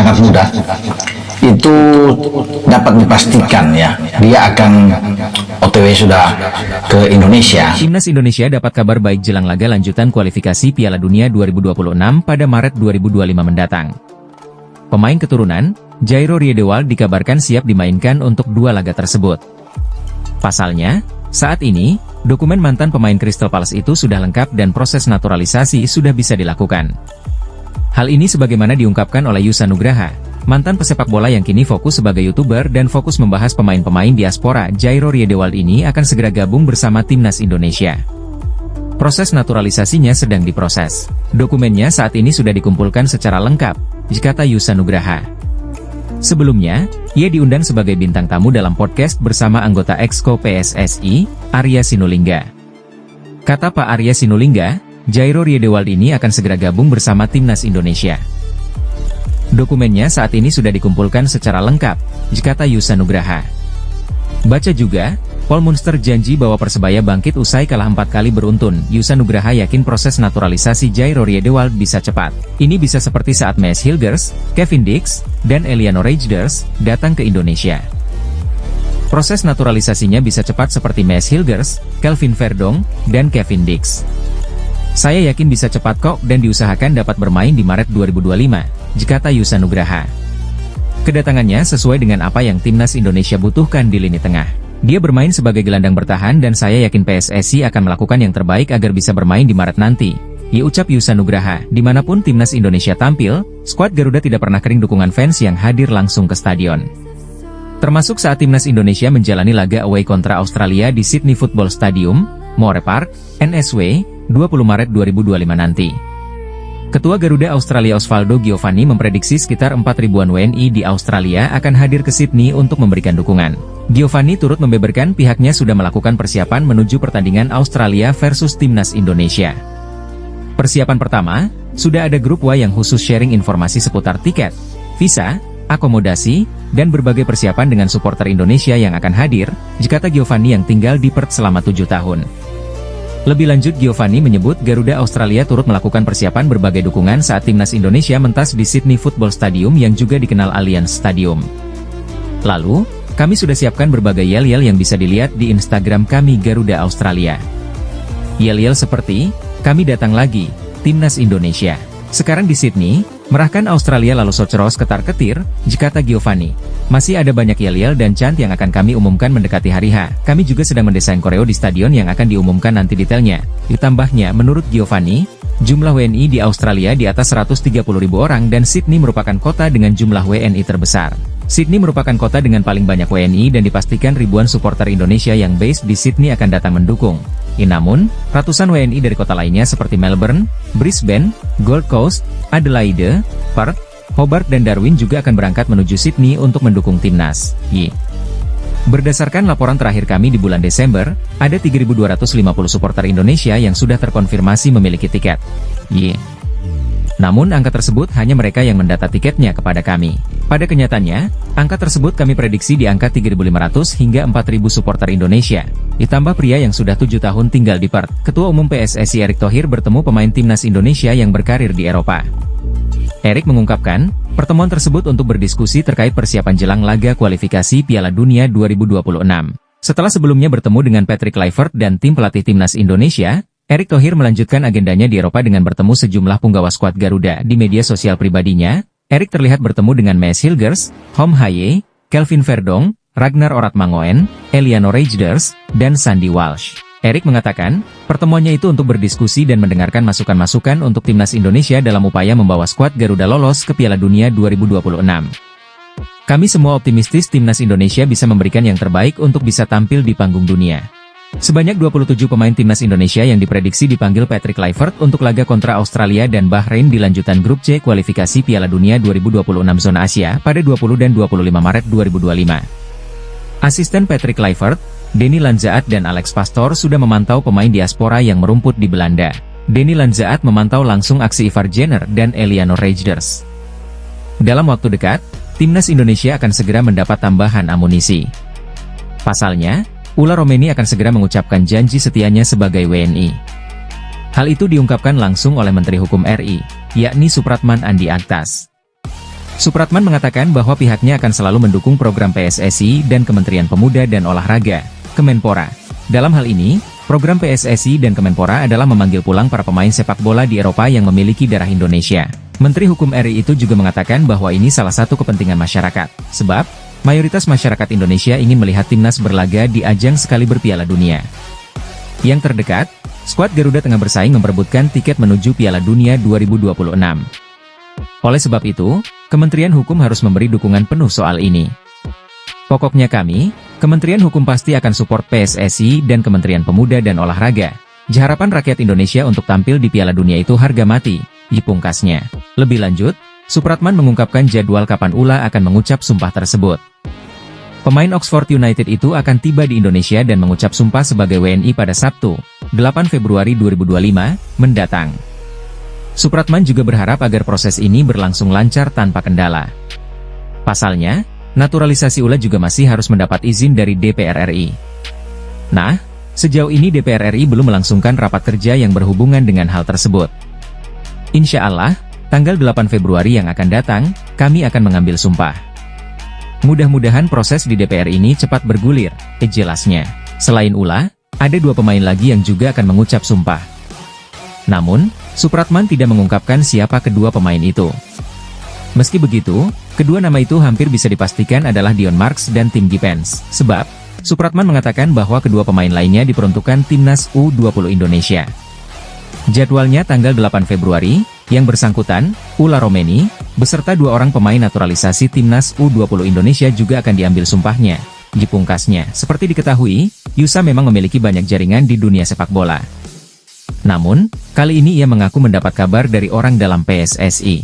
sangat mudah, itu dapat dipastikan ya, dia akan OTW sudah ke Indonesia. Timnas Indonesia dapat kabar baik jelang laga lanjutan kualifikasi Piala Dunia 2026 pada Maret 2025 mendatang. Pemain keturunan, Jairo Riedewald dikabarkan siap dimainkan untuk 2 laga tersebut. Pasalnya, saat ini, dokumen mantan pemain Crystal Palace itu sudah lengkap dan proses naturalisasi sudah bisa dilakukan. Hal ini sebagaimana diungkapkan oleh Yusa Nugraha, mantan pesepak bola yang kini fokus sebagai YouTuber dan fokus membahas pemain-pemain diaspora. Jairo Riedewald ini akan segera gabung bersama Timnas Indonesia. Proses naturalisasinya sedang diproses. Dokumennya saat ini sudah dikumpulkan secara lengkap, kata Yusa Nugraha. Sebelumnya, ia diundang sebagai bintang tamu dalam podcast bersama anggota Exco PSSI, Arya Sinulinga. Kata Pak Arya Sinulinga, Jairo Riedewald ini akan segera gabung bersama Timnas Indonesia. Dokumennya saat ini sudah dikumpulkan secara lengkap, kata Yusa Nugraha. Baca juga, Paul Munster janji bahwa Persebaya bangkit usai kalah 4 kali beruntun. Yusa Nugraha yakin proses naturalisasi Jairo Riedewald bisa cepat. Ini bisa seperti saat Maes Hilgers, Kevin Dix, dan Eliano Reijnders datang ke Indonesia. Proses naturalisasinya bisa cepat seperti Maes Hilgers, Kelvin Verdong, dan Kevin Dix. Saya yakin bisa cepat kok dan diusahakan dapat bermain di Maret 2025, kata Yusa Nugraha. Kedatangannya sesuai dengan apa yang Timnas Indonesia butuhkan di lini tengah. Dia bermain sebagai gelandang bertahan dan saya yakin PSSI akan melakukan yang terbaik agar bisa bermain di Maret nanti, ucap Yusa Nugraha. Dimanapun Timnas Indonesia tampil, skuad Garuda tidak pernah kering dukungan fans yang hadir langsung ke stadion. Termasuk saat Timnas Indonesia menjalani laga away kontra Australia di Sydney Football Stadium, Moore Park, NSW, 20 Maret 2025 nanti. Ketua Garuda Australia Osvaldo Giovanni memprediksi sekitar 4.000-an WNI di Australia akan hadir ke Sydney untuk memberikan dukungan. Giovanni turut membeberkan pihaknya sudah melakukan persiapan menuju pertandingan Australia versus Timnas Indonesia. Persiapan pertama, sudah ada grup W yang khusus sharing informasi seputar tiket, visa, akomodasi, dan berbagai persiapan dengan supporter Indonesia yang akan hadir, kata Giovanni yang tinggal di Perth selama 7 tahun. Lebih lanjut Giovanni menyebut Garuda Australia turut melakukan persiapan berbagai dukungan saat Timnas Indonesia mentas di Sydney Football Stadium yang juga dikenal Allianz Stadium. Lalu, kami sudah siapkan berbagai yel-yel yang bisa dilihat di Instagram kami Garuda Australia. Yel-yel seperti, kami datang lagi, Timnas Indonesia. Sekarang di Sydney, merahkan Australia lalu soceros ketar-ketir, kata Giovanni. Masih ada banyak yel-yel dan chant yang akan kami umumkan mendekati hari H. Kami juga sedang mendesain koreo di stadion yang akan diumumkan nanti detailnya. Ditambahnya, menurut Giovanni, jumlah WNI di Australia di atas 130.000 orang dan Sydney merupakan kota dengan jumlah WNI terbesar. Sydney merupakan kota dengan paling banyak WNI dan dipastikan ribuan supporter Indonesia yang base di Sydney akan datang mendukung. Namun, ratusan WNI dari kota lainnya seperti Melbourne, Brisbane, Gold Coast, Adelaide, Perth, Hobart dan Darwin juga akan berangkat menuju Sydney untuk mendukung Timnas. Berdasarkan laporan terakhir kami di bulan Desember, ada 3.250 supporter Indonesia yang sudah terkonfirmasi memiliki tiket. Namun angka tersebut hanya mereka yang mendata tiketnya kepada kami. Pada kenyataannya, angka tersebut kami prediksi di angka 3.500 hingga 4.000 supporter Indonesia. Ditambah pria yang sudah 7 tahun tinggal di Perth. Ketua Umum PSSI Erick Thohir bertemu pemain Timnas Indonesia yang berkarir di Eropa. Erick mengungkapkan, pertemuan tersebut untuk berdiskusi terkait persiapan jelang laga kualifikasi Piala Dunia 2026. Setelah sebelumnya bertemu dengan Patrick Kluivert dan tim pelatih Timnas Indonesia, Erick Thohir melanjutkan agendanya di Eropa dengan bertemu sejumlah punggawa skuad Garuda. Di media sosial pribadinya, Erick terlihat bertemu dengan Maes Hilgers, Hom Haye, Kelvin Verdong, Ragnar Oratmangoen, Eliano Reijnders, dan Sandy Walsh. Erick mengatakan, pertemuannya itu untuk berdiskusi dan mendengarkan masukan-masukan untuk Timnas Indonesia dalam upaya membawa skuad Garuda lolos ke Piala Dunia 2026. Kami semua optimistis Timnas Indonesia bisa memberikan yang terbaik untuk bisa tampil di panggung dunia. Sebanyak 27 pemain Timnas Indonesia yang diprediksi dipanggil Patrick Kluivert untuk laga kontra Australia dan Bahrain di lanjutan grup C kualifikasi Piala Dunia 2026 zona Asia pada 20 dan 25 Maret 2025. Asisten Patrick Kluivert, Denny Lanzaat dan Alex Pastor sudah memantau pemain diaspora yang merumput di Belanda. Denny Lanzaat memantau langsung aksi Ivar Jenner dan Eliano Reijnders. Dalam waktu dekat, Timnas Indonesia akan segera mendapat tambahan amunisi. Pasalnya, Ula Romeni akan segera mengucapkan janji setianya sebagai WNI. Hal itu diungkapkan langsung oleh Menteri Hukum RI, yakni Supratman Andi Aktas. Supratman mengatakan bahwa pihaknya akan selalu mendukung program PSSI dan Kementerian Pemuda dan Olahraga, Kemenpora. Dalam hal ini, program PSSI dan Kemenpora adalah memanggil pulang para pemain sepak bola di Eropa yang memiliki darah Indonesia. Menteri Hukum RI itu juga mengatakan bahwa ini salah satu kepentingan masyarakat, sebab mayoritas masyarakat Indonesia ingin melihat timnas berlaga di ajang sekali berPiala Dunia. Yang terdekat, skuad Garuda tengah bersaing memperebutkan tiket menuju Piala Dunia 2026. Oleh sebab itu, Kementerian Hukum harus memberi dukungan penuh soal ini. Pokoknya kami, Kementerian Hukum pasti akan support PSSI dan Kementerian Pemuda dan Olahraga. Harapan rakyat Indonesia untuk tampil di Piala Dunia itu harga mati, dipungkasnya. Lebih lanjut, Supratman mengungkapkan jadwal kapan Ula akan mengucap sumpah tersebut. Pemain Oxford United itu akan tiba di Indonesia dan mengucap sumpah sebagai WNI pada Sabtu, 8 Februari 2025, mendatang. Supratman juga berharap agar proses ini berlangsung lancar tanpa kendala. Pasalnya, naturalisasi Ula juga masih harus mendapat izin dari DPR RI. Nah, sejauh ini DPR RI belum melangsungkan rapat kerja yang berhubungan dengan hal tersebut. Insya Allah, tanggal 8 Februari yang akan datang, kami akan mengambil sumpah. Mudah-mudahan proses di DPR ini cepat bergulir, jelasnya. Selain Ula, ada 2 pemain lagi yang juga akan mengucap sumpah. Namun, Supratman tidak mengungkapkan siapa kedua pemain itu. Meski begitu, kedua nama itu hampir bisa dipastikan adalah Dion Marks dan Tim Gibbons, sebab Supratman mengatakan bahwa kedua pemain lainnya diperuntukkan Timnas U20 Indonesia. Jadwalnya tanggal 8 Februari, yang bersangkutan, Ula Romeni, beserta 2 orang pemain naturalisasi Timnas U20 Indonesia juga akan diambil sumpahnya. Dipungkasnya, seperti diketahui, Yusa memang memiliki banyak jaringan di dunia sepak bola. Namun, kali ini ia mengaku mendapat kabar dari orang dalam PSSI.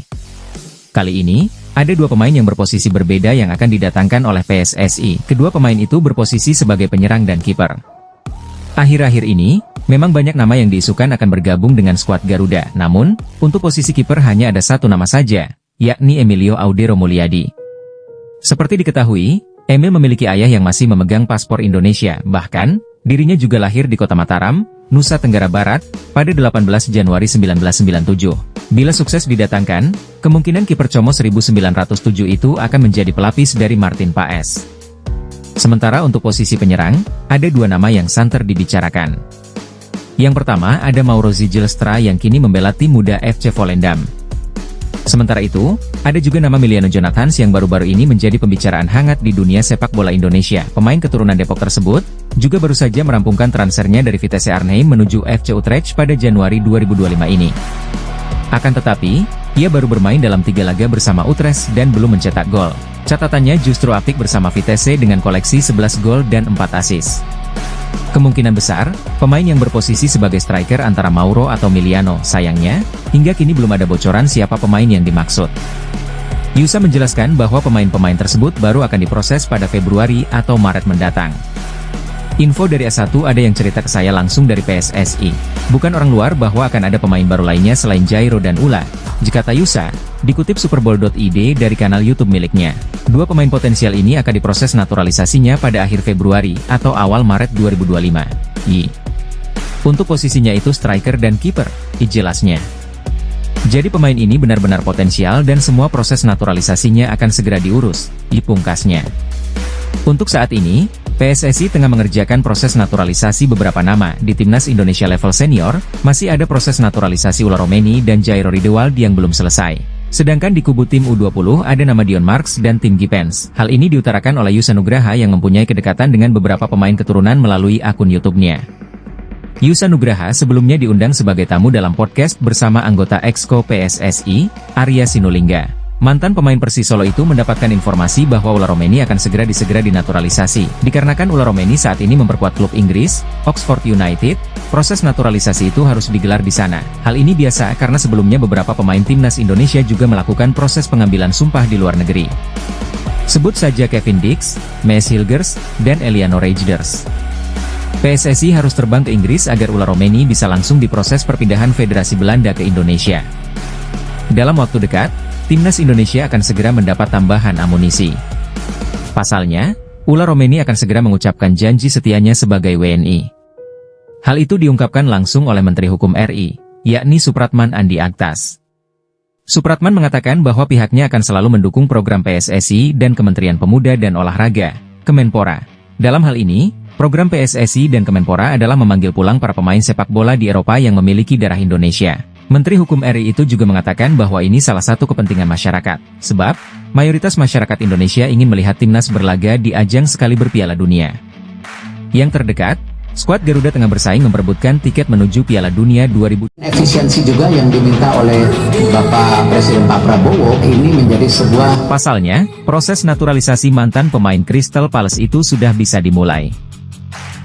Kali ini, ada 2 pemain yang berposisi berbeda yang akan didatangkan oleh PSSI. Kedua pemain itu berposisi sebagai penyerang dan kiper. Akhir-akhir ini, memang banyak nama yang diisukan akan bergabung dengan skuad Garuda. Namun, untuk posisi kiper hanya ada 1 nama saja, yakni Emilio Audero Mulyadi. Seperti diketahui, Emil memiliki ayah yang masih memegang paspor Indonesia. Bahkan, dirinya juga lahir di Kota Mataram, Nusa Tenggara Barat, pada 18 Januari 1997. Bila sukses didatangkan, kemungkinan kiper Como 1907 itu akan menjadi pelapis dari Martin Paes. Sementara untuk posisi penyerang, ada 2 nama yang santer dibicarakan. Yang pertama ada Mauro Zijlstra yang kini membela tim muda FC Volendam. Sementara itu, ada juga nama Miliano Jonathans yang baru-baru ini menjadi pembicaraan hangat di dunia sepak bola Indonesia. Pemain keturunan Depok tersebut, juga baru saja merampungkan transfernya dari Vitesse Arnhem menuju FC Utrecht pada Januari 2025 ini. Akan tetapi, ia baru bermain dalam 3 laga bersama Utrecht dan belum mencetak gol. Catatannya justru apik bersama Vitesse dengan koleksi 11 gol dan 4 assist. Kemungkinan besar, pemain yang berposisi sebagai striker antara Mauro atau Miliano. Sayangnya, hingga kini belum ada bocoran siapa pemain yang dimaksud. Yusa menjelaskan bahwa pemain-pemain tersebut baru akan diproses pada Februari atau Maret mendatang. Info dari A1 ada yang cerita ke saya langsung dari PSSI. Bukan orang luar bahwa akan ada pemain baru lainnya selain Jairo dan Ula. Jika Yusa, dikutip superbowl.id dari kanal YouTube miliknya. 2 pemain potensial ini akan diproses naturalisasinya pada akhir Februari atau awal Maret 2025. Untuk posisinya itu striker dan kiper, jelasnya. Jadi pemain ini benar-benar potensial dan semua proses naturalisasinya akan segera diurus, dipungkasnya. Untuk saat ini, PSSI tengah mengerjakan proses naturalisasi beberapa nama. Di Timnas Indonesia level senior, masih ada proses naturalisasi Ula Romeni dan Jairo Riedewald yang belum selesai. Sedangkan di kubu tim U20 ada nama Dion Marks dan Tim Gibbons. Hal ini diutarakan oleh Yusa Nugraha yang mempunyai kedekatan dengan beberapa pemain keturunan melalui akun YouTube-nya. Yusa Nugraha sebelumnya diundang sebagai tamu dalam podcast bersama anggota Exco PSSI, Arya Sinulinga. Mantan pemain Persisolo itu mendapatkan informasi bahwa Ula Romeni akan segera dinaturalisasi. Dikarenakan Ula Romeni saat ini memperkuat klub Inggris, Oxford United, proses naturalisasi itu harus digelar di sana. Hal ini biasa karena sebelumnya beberapa pemain timnas Indonesia juga melakukan proses pengambilan sumpah di luar negeri. Sebut saja Kevin Dix, Mees Hilgers, dan Eliano Rejders. PSSI harus terbang ke Inggris agar Ula Romeni bisa langsung diproses perpindahan Federasi Belanda ke Indonesia. Dalam waktu dekat, Timnas Indonesia akan segera mendapat tambahan amunisi. Pasalnya, Ula Romeni akan segera mengucapkan janji setianya sebagai WNI. Hal itu diungkapkan langsung oleh Menteri Hukum RI, yakni Supratman Andi Aktas. Supratman mengatakan bahwa pihaknya akan selalu mendukung program PSSI dan Kementerian Pemuda dan Olahraga, Kemenpora. Dalam hal ini, program PSSI dan Kemenpora adalah memanggil pulang para pemain sepak bola di Eropa yang memiliki darah Indonesia. Menteri Hukum RI itu juga mengatakan bahwa ini salah satu kepentingan masyarakat, sebab mayoritas masyarakat Indonesia ingin melihat timnas berlaga di ajang sekali Piala Dunia. Yang terdekat, skuad Garuda tengah bersaing memperebutkan tiket menuju Piala Dunia 2000. Efisiensi juga yang diminta oleh Bapak Presiden Pak Prabowo ini menjadi sebuah. Pasalnya, proses naturalisasi mantan pemain Crystal Palace itu sudah bisa dimulai.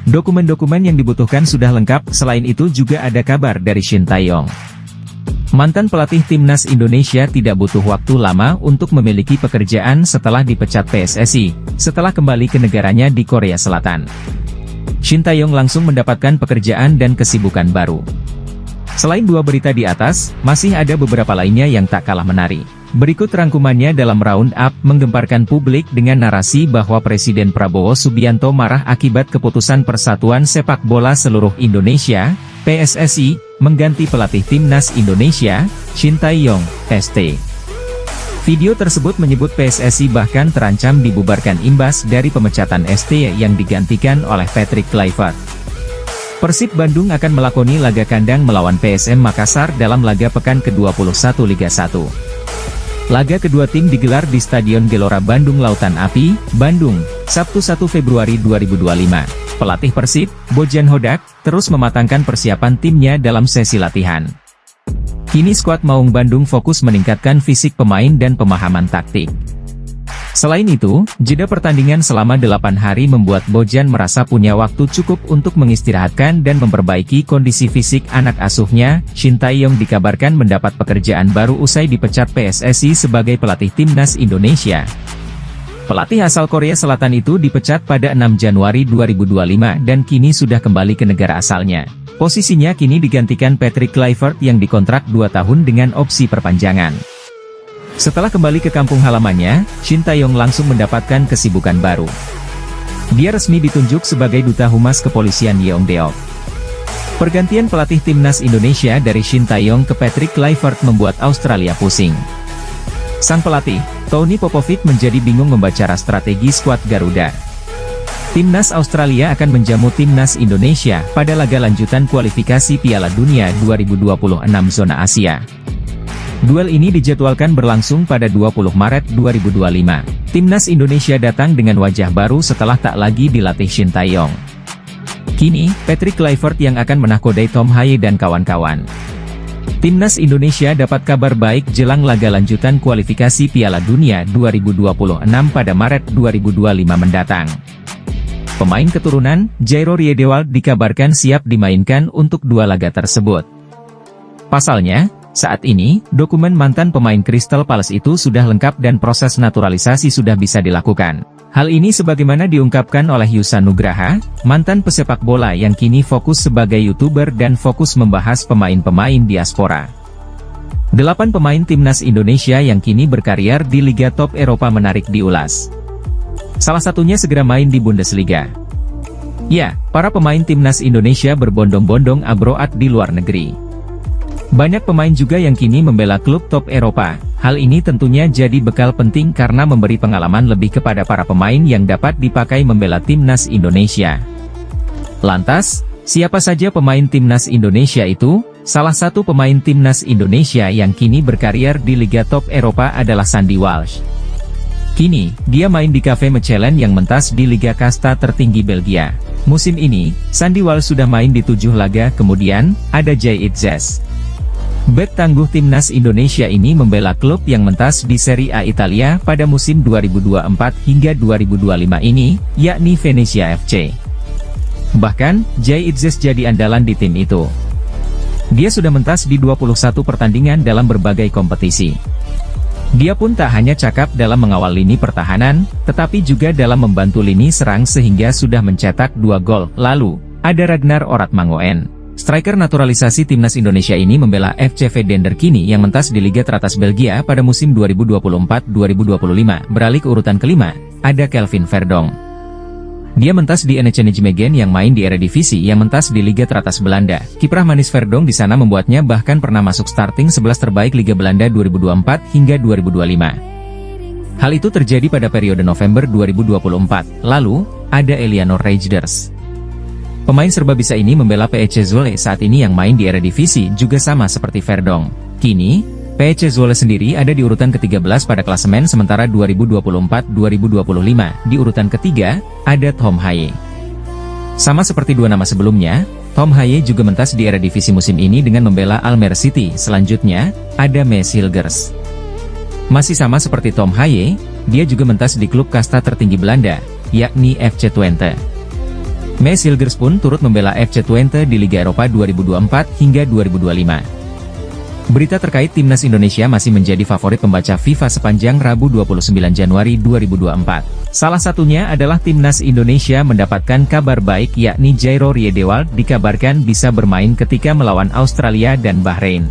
Dokumen-dokumen yang dibutuhkan sudah lengkap, selain itu juga ada kabar dari Shin Tae-yong. Mantan pelatih timnas Indonesia tidak butuh waktu lama untuk memiliki pekerjaan setelah dipecat PSSI, setelah kembali ke negaranya di Korea Selatan. Shin Tae-yong langsung mendapatkan pekerjaan dan kesibukan baru. Selain dua berita di atas, masih ada beberapa lainnya yang tak kalah menarik. Berikut rangkumannya dalam round-up menggemparkan publik dengan narasi bahwa Presiden Prabowo Subianto marah akibat keputusan Persatuan Sepak Bola Seluruh Indonesia, PSSI, mengganti pelatih timnas Indonesia, Shin Tae-yong, ST. Video tersebut menyebut PSSI bahkan terancam dibubarkan imbas dari pemecatan ST yang digantikan oleh Patrick Kluivert. Persib Bandung akan melakoni laga kandang melawan PSM Makassar dalam laga pekan ke-21 Liga 1. Laga kedua tim digelar di Stadion Gelora Bandung Lautan Api, Bandung, Sabtu 1 Februari 2025. Pelatih Persib, Bojan Hodak, terus mematangkan persiapan timnya dalam sesi latihan. Kini skuad Maung Bandung fokus meningkatkan fisik pemain dan pemahaman taktik. Selain itu, jeda pertandingan selama 8 hari membuat Bojan merasa punya waktu cukup untuk mengistirahatkan dan memperbaiki kondisi fisik anak asuhnya. Shin Tae-yong dikabarkan mendapat pekerjaan baru usai dipecat PSSI sebagai pelatih timnas Indonesia. Pelatih asal Korea Selatan itu dipecat pada 6 Januari 2025 dan kini sudah kembali ke negara asalnya. Posisinya kini digantikan Patrick Kluivert yang dikontrak 2 tahun dengan opsi perpanjangan. Setelah kembali ke kampung halamannya, Shin Tae-yong langsung mendapatkan kesibukan baru. Dia resmi ditunjuk sebagai Duta Humas Kepolisian Yeongdeok. Pergantian pelatih timnas Indonesia dari Shin Tae-yong ke Patrick Kluivert membuat Australia pusing. Sang pelatih, Tony Popovic menjadi bingung membaca strategi skuad Garuda. Timnas Australia akan menjamu timnas Indonesia pada laga lanjutan kualifikasi Piala Dunia 2026 zona Asia. Duel ini dijadwalkan berlangsung pada 20 Maret 2025. Timnas Indonesia datang dengan wajah baru setelah tak lagi dilatih Shin Tae-yong. Kini, Patrick Kluivert yang akan menahkodai Tom Haye dan kawan-kawan. Timnas Indonesia dapat kabar baik jelang laga lanjutan kualifikasi Piala Dunia 2026 pada Maret 2025 mendatang. Pemain keturunan, Jairo Riedewald dikabarkan siap dimainkan untuk 2 laga tersebut. Pasalnya, saat ini, dokumen mantan pemain Crystal Palace itu sudah lengkap dan proses naturalisasi sudah bisa dilakukan. Hal ini sebagaimana diungkapkan oleh Yusa Nugraha, mantan pesepak bola yang kini fokus sebagai YouTuber dan fokus membahas pemain-pemain diaspora. 8 pemain timnas Indonesia yang kini berkarir di Liga Top Eropa menarik diulas. Salah satunya segera main di Bundesliga. Ya, para pemain timnas Indonesia berbondong-bondong abroad di luar negeri. Banyak pemain juga yang kini membela klub top Eropa. Hal ini tentunya jadi bekal penting karena memberi pengalaman lebih kepada para pemain yang dapat dipakai membela timnas Indonesia. Lantas, siapa saja pemain timnas Indonesia itu? Salah satu pemain timnas Indonesia yang kini berkarir di Liga Top Eropa adalah Sandy Walsh. Kini, dia main di Cafe Mechelen yang mentas di Liga Kasta tertinggi Belgia. Musim ini, Sandy Walsh sudah main di 7 laga, kemudian, ada Jay Itzes. Bek tangguh timnas Indonesia ini membela klub yang mentas di Serie A Italia pada musim 2024 hingga 2025 ini, yakni Venezia FC. Bahkan, Jay Itzes jadi andalan di tim itu. Dia sudah mentas di 21 pertandingan dalam berbagai kompetisi. Dia pun tak hanya cakap dalam mengawal lini pertahanan, tetapi juga dalam membantu lini serang sehingga sudah mencetak 2 gol. Lalu, ada Ragnar Oratmangoen. Striker naturalisasi timnas Indonesia ini membela FC Vedender kini yang mentas di Liga teratas Belgia pada musim 2024-2025. Beralih ke urutan kelima, ada Kelvin Verdong. Dia mentas di NEC Nijmegen yang main di Eredivisie yang mentas di Liga teratas Belanda. Kiprah manis Verdonk di sana membuatnya bahkan pernah masuk starting 11 terbaik Liga Belanda 2024 hingga 2025. Hal itu terjadi pada periode November 2024. Lalu, ada Eleanor Reijnders. Pemain serba bisa ini membela PEC Zwolle saat ini yang main di Eredivisie juga sama seperti Verdonk. Kini, PEC Zwolle sendiri ada di urutan ke-13 pada klasemen sementara 2024-2025. Di urutan ketiga, ada Tom Haye. Sama seperti dua nama sebelumnya, Tom Haye juga mentas di Eredivisie musim ini dengan membela Almere City. Selanjutnya, ada Mees Hilgers. Masih sama seperti Tom Haye, dia juga mentas di klub kasta tertinggi Belanda, yakni FC Twente. Mees Hilgers pun turut membela FC Twente di Liga Eropa 2024 hingga 2025. Berita terkait Timnas Indonesia masih menjadi favorit pembaca FIFA sepanjang Rabu 29 Januari 2024. Salah satunya adalah Timnas Indonesia mendapatkan kabar baik yakni Jairo Riedewald dikabarkan bisa bermain ketika melawan Australia dan Bahrain.